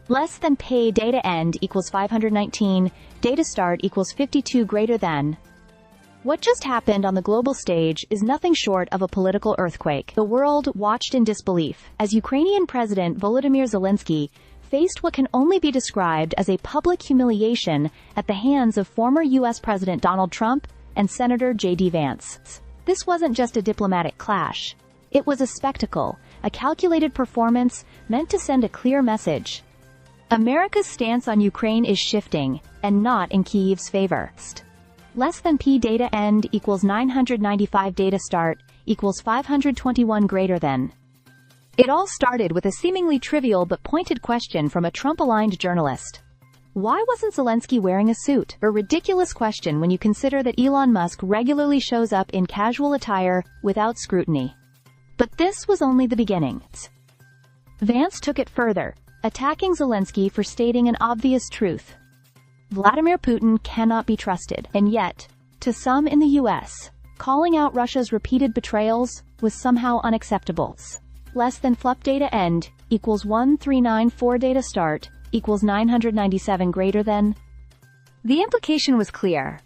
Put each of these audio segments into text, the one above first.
Less than pay data end equals 519, data start equals 52 greater than. What just happened on the global stage is nothing short of a political earthquake. The world watched in disbelief as Ukrainian President Volodymyr Zelensky faced what can only be described as a public humiliation at the hands of former U.S. President Donald Trump and Senator J.D. Vance. This wasn't just a diplomatic clash. It was a spectacle, a calculated performance meant to send a clear message. America's stance on Ukraine is shifting, and not in Kyiv's favor. Less than P data end equals 995 data start equals 521 greater than. It all started with a seemingly trivial but pointed question from a Trump-aligned journalist. Why wasn't Zelensky wearing a suit? A ridiculous question when you consider that Elon Musk regularly shows up in casual attire without scrutiny. But this was only the beginning. Vance took it further, attacking Zelensky for stating an obvious truth. Vladimir Putin cannot be trusted, and yet, to some in the U.S., calling out Russia's repeated betrayals was somehow unacceptable. Less than flup data end equals 1394 data start equals 997 greater than. The implication was clear.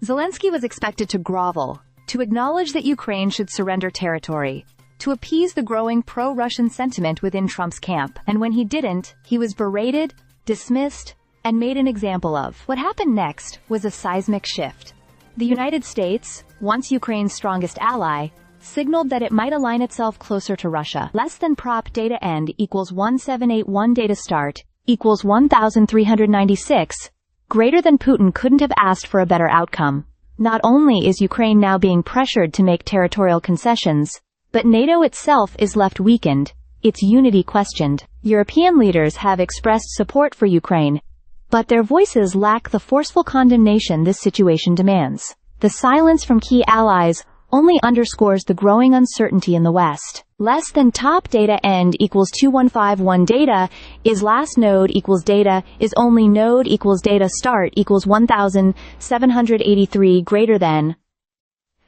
Zelensky was expected to grovel, to acknowledge that Ukraine should surrender territory, to appease the growing pro-Russian sentiment within Trump's camp, and when he didn't, he was berated, dismissed, and made an example of. What happened next was a seismic shift. The United States, once Ukraine's strongest ally, signaled that it might align itself closer to Russia. Less than prop data end equals 1781 data start equals 1396, greater than. Putin couldn't have asked for a better outcome. Not only is Ukraine now being pressured to make territorial concessions, but NATO itself is left weakened, its unity questioned. European leaders have expressed support for Ukraine, but their voices lack the forceful condemnation this situation demands. The silence from key allies only underscores the growing uncertainty in the West. Less than top data end equals 2151 data is last node equals data is only node equals data start equals 1783 greater than.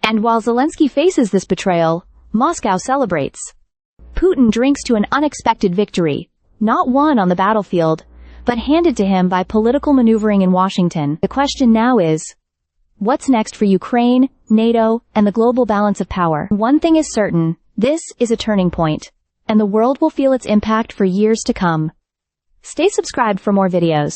And while Zelensky faces this betrayal, Moscow celebrates. Putin drinks to an unexpected victory, not won on the battlefield, but handed to him by political maneuvering in Washington. The question now is, what's next for Ukraine, NATO, and the global balance of power? One thing is certain, this is a turning point, and the world will feel its impact for years to come. Stay subscribed for more videos.